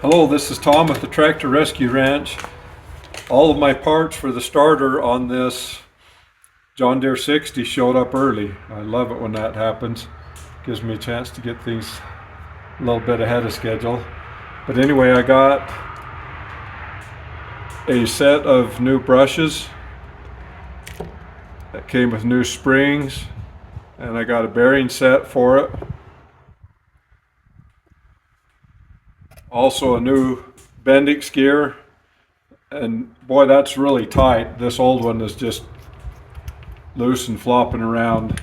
Hello, this is Tom with the Tractor Rescue Ranch. All of my parts for the starter on this John Deere 60 showed up early. I love it when that happens. Gives me a chance to get things a little bit ahead of schedule. But anyway, I got a set of new brushes that came with new springs, and I got a bearing set for it. Also a new Bendix gear, and boy, that's really tight. This old one is just loose and flopping around,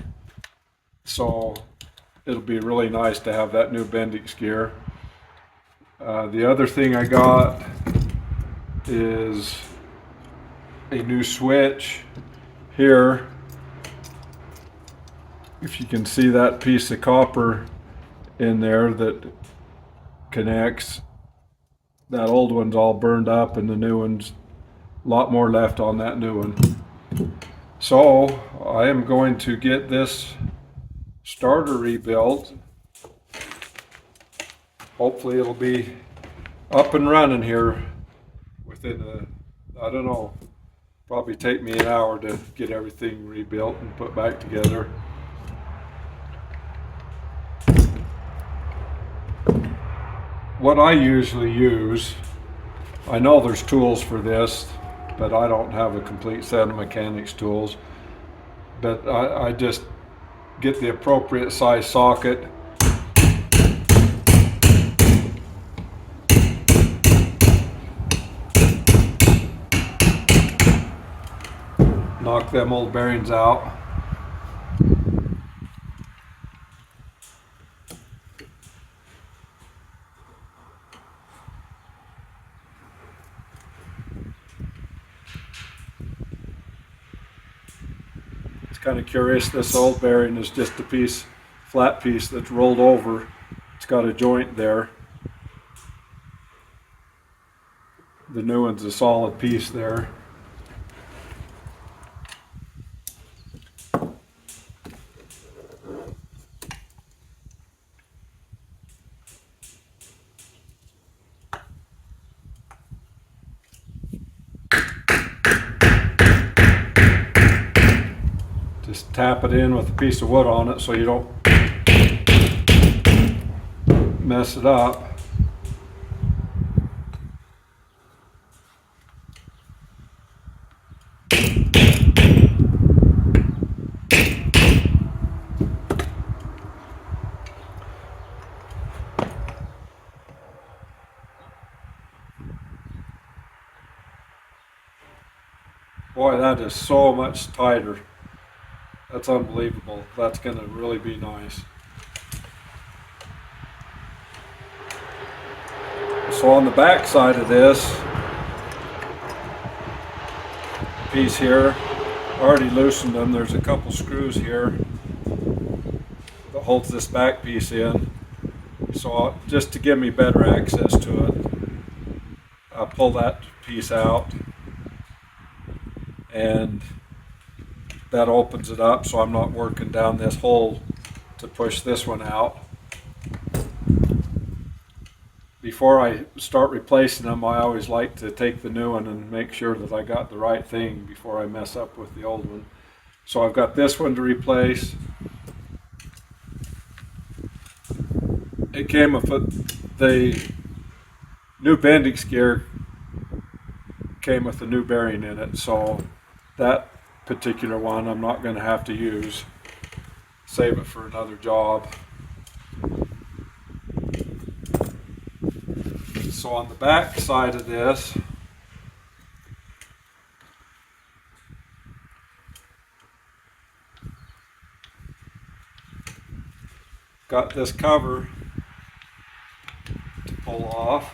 so it'll be really nice to have that new Bendix gear. The other thing I got is a new switch here. If you can see that piece of copper in there that connects, that old one's all burned up and the new one's a lot more left on that new one. So I am going to get this starter rebuilt. Hopefully it'll be up and running here within I don't know, probably take me an hour to get everything rebuilt and put back together. What I usually use, I know there's tools for this, but I don't have a complete set of mechanics tools. But I just get the appropriate size socket, knock them old bearings out. It's kind of curious, this old bearing is just a flat piece that's rolled over. It's got a joint there. The new one's a solid piece there. Just tap it in with a piece of wood on it so you don't mess it up. Boy, that is so much tighter. That's unbelievable. That's going to really be nice. So on the back side of this piece here, I already loosened them. There's a couple screws here that holds this back piece in. So just to give me better access to it, I'll pull that piece out, and that opens it up so I'm not working down this hole to push this one out. Before I start replacing them, I always like to take the new one and make sure that I got the right thing before I mess up with the old one. So I've got this one to replace. It came with the new Bendix gear, came with a new bearing in it, so that particular one I'm not going to have to use. Save it for another job. So on the back side of this, got this cover to pull off.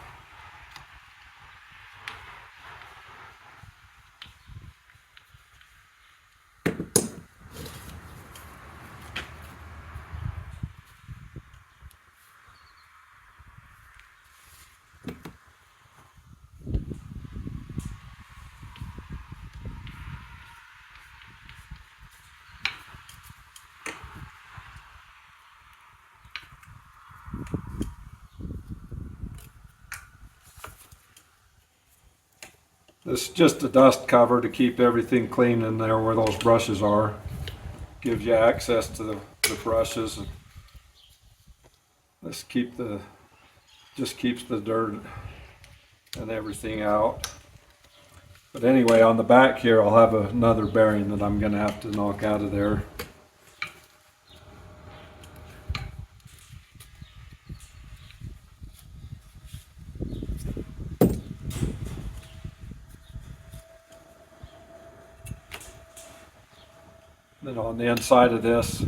This is just a dust cover to keep everything clean in there where those brushes are. Gives you access to the brushes. This just keeps the dirt and everything out. But anyway, on the back here I'll have another bearing that I'm going to have to knock out of there. Then on the inside of this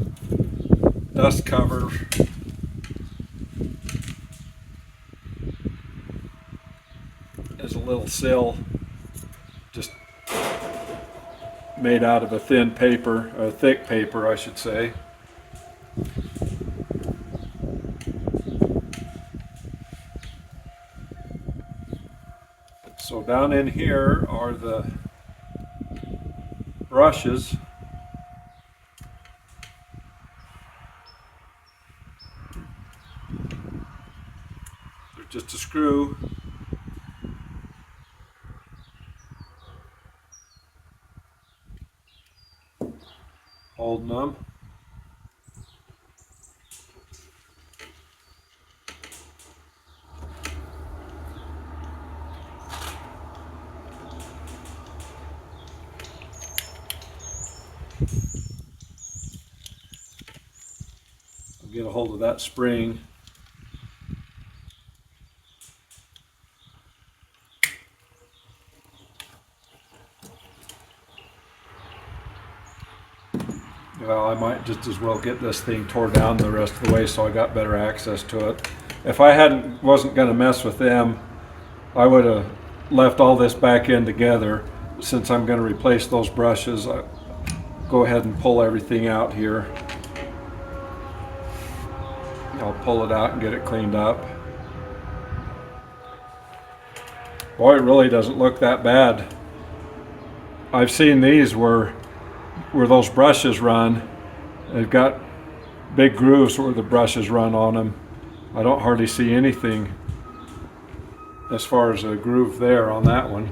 dust cover, is a little sill, just made out of a thin paper, a thick paper I should say. So down in here are the brushes. They're just a screw. Holding them. I'll get a hold of that spring. Well, I might just as well get this thing tore down the rest of the way so I got better access to it. If I wasn't going to mess with them, I would have left all this back in together. Since I'm going to replace those brushes, I'll go ahead and pull everything out here. I'll pull it out and get it cleaned up. Boy, it really doesn't look that bad. I've seen these where those brushes run. They've got big grooves where the brushes run on them. I don't hardly see anything as far as a groove there on that one.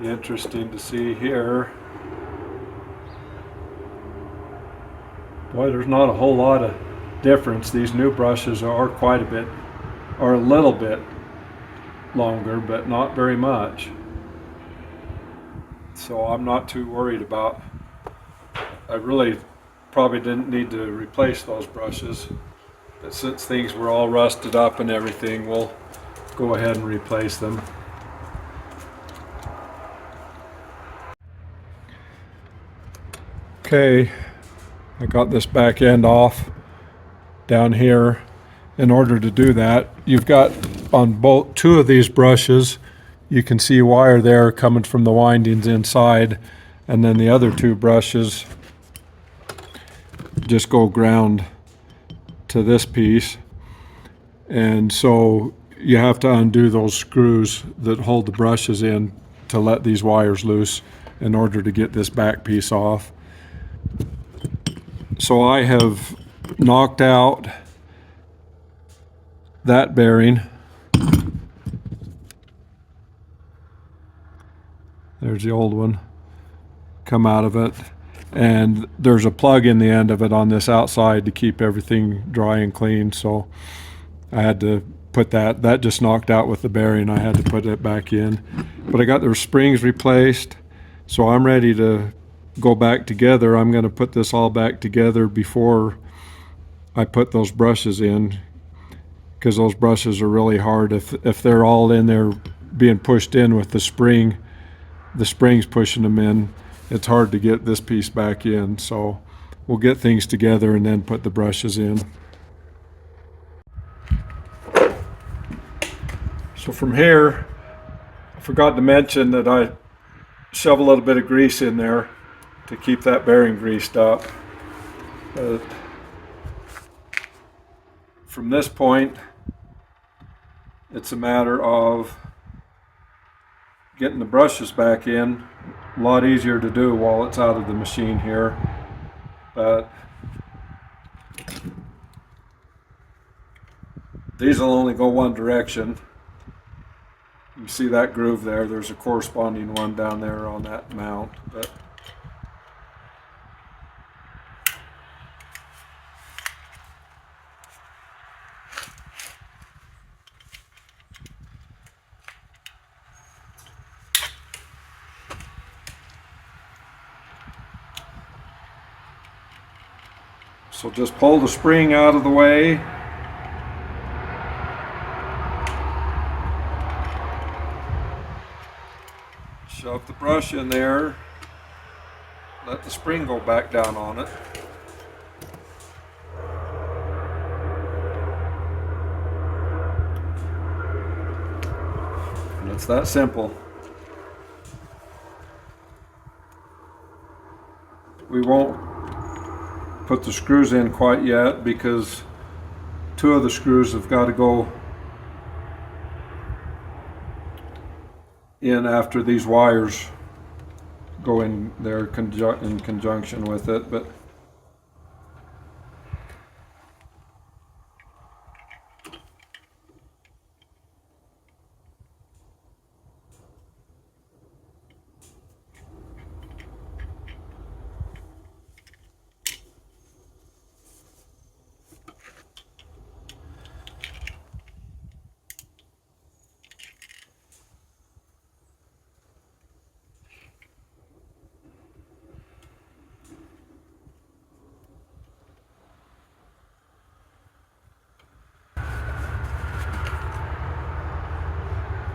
Interesting to see here. Boy, there's not a whole lot of difference. These new brushes are quite a bit, or a little bit longer, but not very much. So I'm not too worried about. I really probably didn't need to replace those brushes, but since things were all rusted up and everything, we'll go ahead and replace them. Okay, I got this back end off down here. In order to do that, you've got on two of these brushes, you can see wire there coming from the windings inside, and then the other two brushes just go ground to this piece. And so you have to undo those screws that hold the brushes in to let these wires loose in order to get this back piece off. So I have knocked out that bearing. There's the old one. Come out of it. And there's a plug in the end of it on this outside to keep everything dry and clean. So I had to put that just knocked out with the bearing. I had to put it back in. But I got the springs replaced. So I'm ready to go back together. I'm going to put this all back together before I put those brushes in, because those brushes are really hard. If they're all in there being pushed in with the springs pushing them in, it's hard to get this piece back in. So we'll get things together and then put the brushes in. So from here, I forgot to mention that I shove a little bit of grease in there to keep that bearing greased up. From this point, it's a matter of getting the brushes back in, a lot easier to do while it's out of the machine here. But these will only go one direction. You see that groove there, there's a corresponding one down there on that mount. But so just pull the spring out of the way. Shove the brush in there. Let the spring go back down on it. And it's that simple. We won't put the screws in quite yet because two of the screws have got to go in after these wires go in there in conjunction with it. But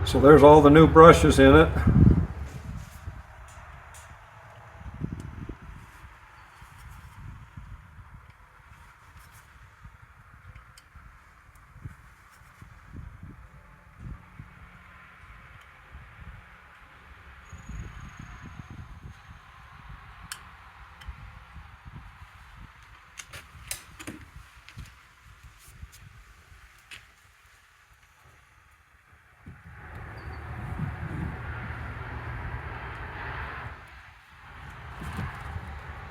so there's all the new brushes in it.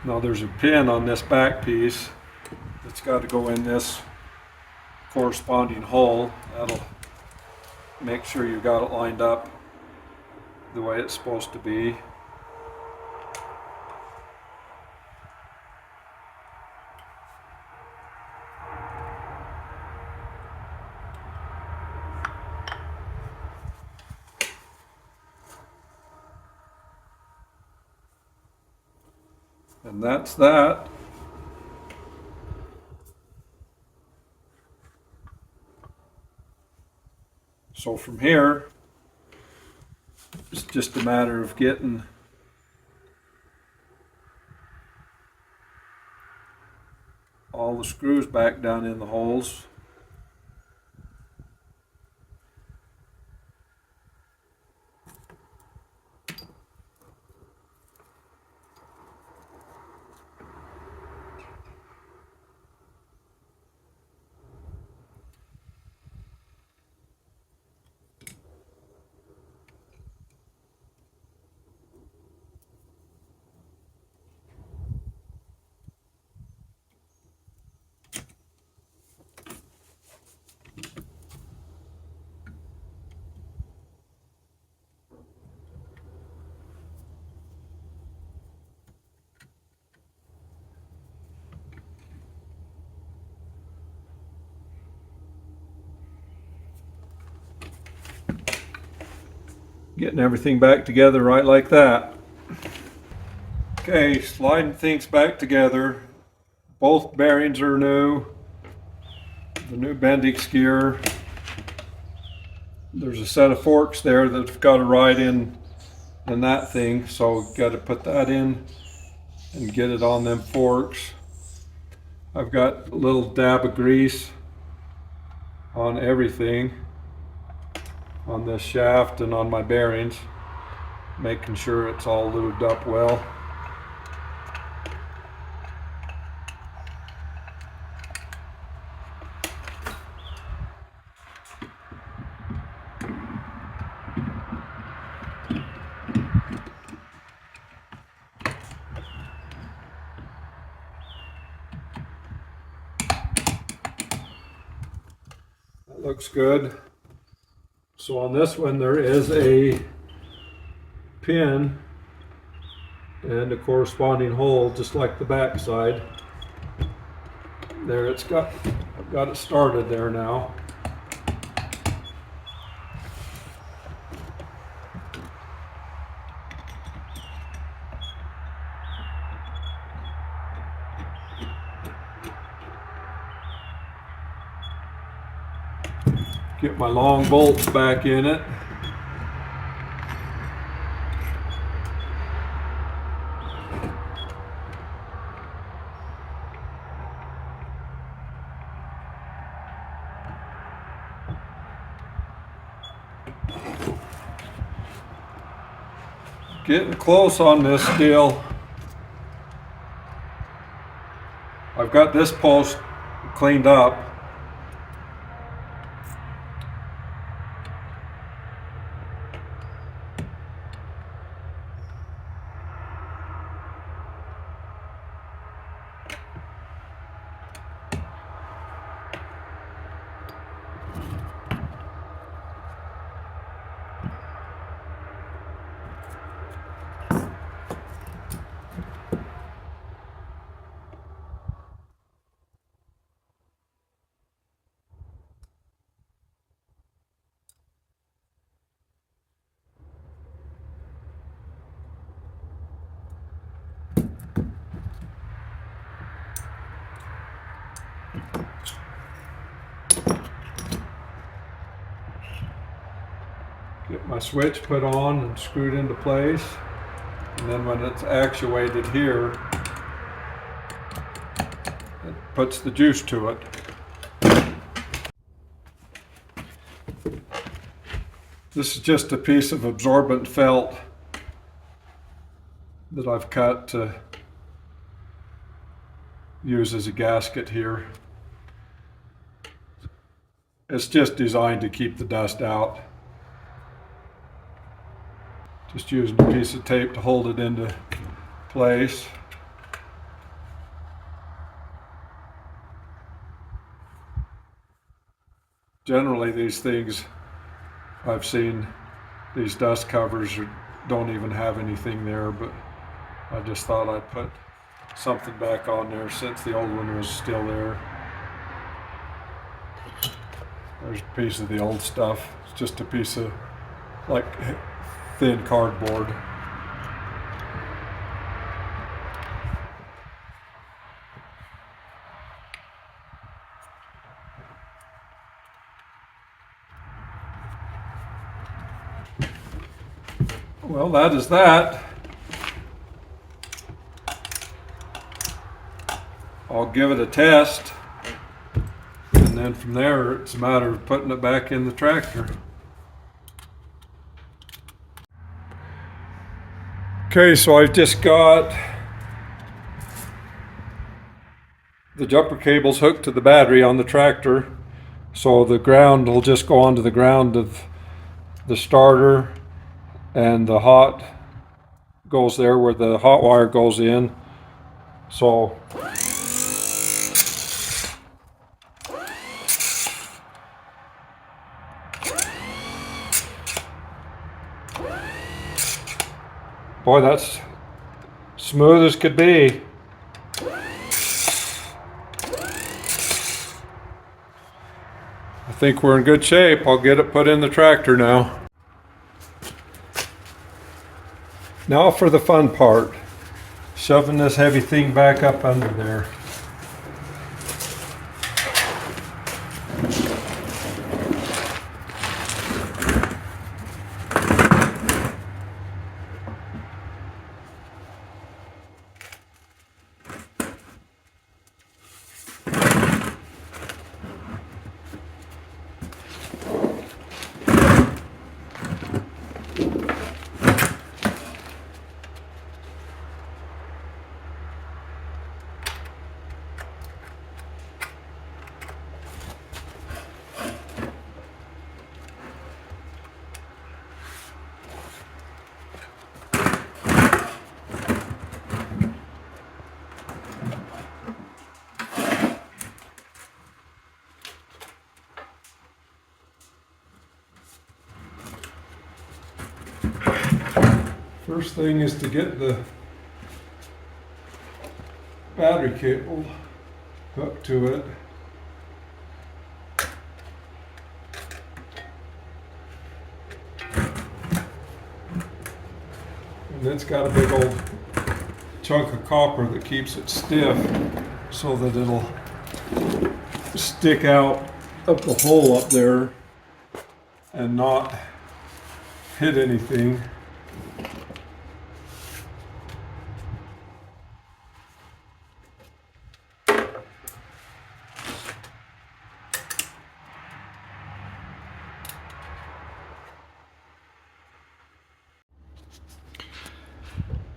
Now there's a pin on this back piece that's got to go in this corresponding hole. That'll make sure you got it lined up the way it's supposed to be. And that's that. So from here, it's just a matter of getting all the screws back down in the holes. Getting everything back together right like that. Okay, sliding things back together. Both bearings are new. The new Bendix gear. There's a set of forks there that've got to ride in that thing, so got to put that in and get it on them forks. I've got a little dab of grease on everything, on this shaft and on my bearings, making sure it's all lubed up well. looks good. So on this one there is a pin and a corresponding hole just like the back side. There, it's got it started there now. Get my long bolts back in it. Getting close on this deal. I've got this post cleaned up. Get my switch put on and screwed into place, and then when it's actuated here, it puts the juice to it. This is just a piece of absorbent felt that I've cut to use as a gasket here. It's just designed to keep the dust out. Just using a piece of tape to hold it into place. Generally these things, I've seen these dust covers don't even have anything there, but I just thought I'd put something back on there since the old one was still there. There's a piece of the old stuff. It's just a piece of like thin cardboard. Well, that is that. I'll give it a test, and then from there it's a matter of putting it back in the tractor. Okay, so I've just got the jumper cables hooked to the battery on the tractor, so the ground will just go onto the ground of the starter, and the hot goes there where the hot wire goes in. So boy, that's smooth as could be. I think we're in good shape. I'll get it put in the tractor now. Now for the fun part, shoving this heavy thing back up under there. First thing is to get the battery cable hooked to it. And it's got a big old chunk of copper that keeps it stiff so that it'll stick out up the hole up there and not hit anything.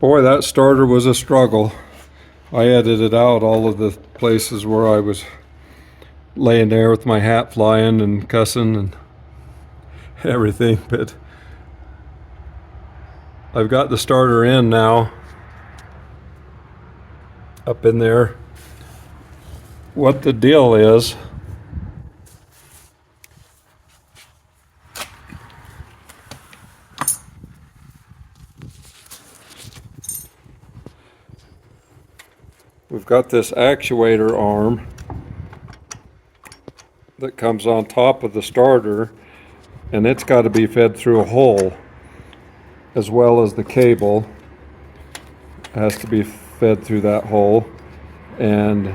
Boy, that starter was a struggle. I edited out all of the places where I was laying there with my hat flying and cussing and everything, but I've got the starter in now, up in there. What the deal is, we've got this actuator arm that comes on top of the starter, and it's got to be fed through a hole, as well as the cable has to be fed through that hole. And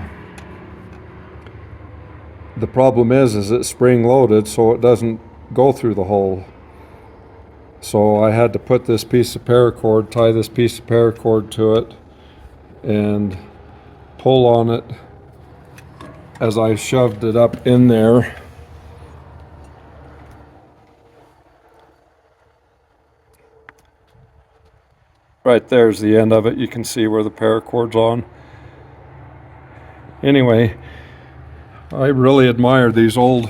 the problem is it's spring loaded, so it doesn't go through the hole. So I had to put this piece of paracord, tie this piece of paracord to it, and pull on it as I shoved it up in there. Right there's the end of it. You can see where the paracord's on. Anyway, I really admire these old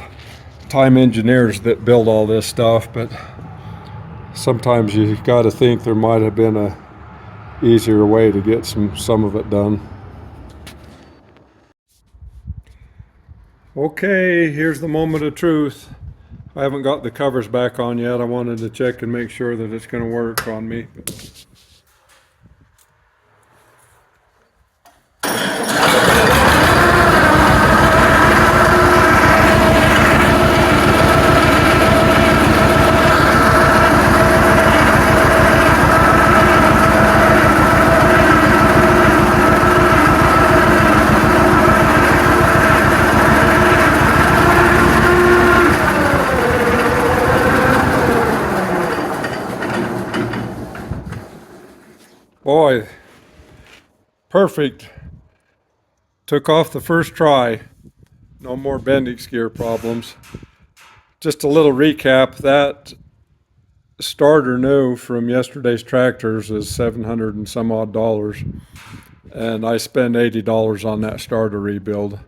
time engineers that build all this stuff, but sometimes you got to think there might have been a easier way to get some of it done. Okay, here's the moment of truth. I haven't got the covers back on yet. I wanted to check and make sure that it's going to work on me. Boy, perfect. Took off the first try. No more Bendix gear problems. Just a little recap, that starter new from yesterday's tractors is $700 and some odd, and I spent $80 on that starter rebuild.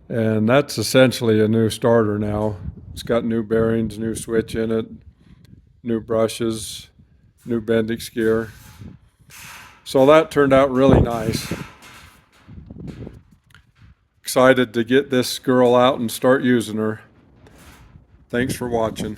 And that's essentially a new starter now. It's got new bearings, new switch in it, new brushes, new Bendix gear. So that turned out really nice. Excited to get this girl out and start using her. Thanks for watching.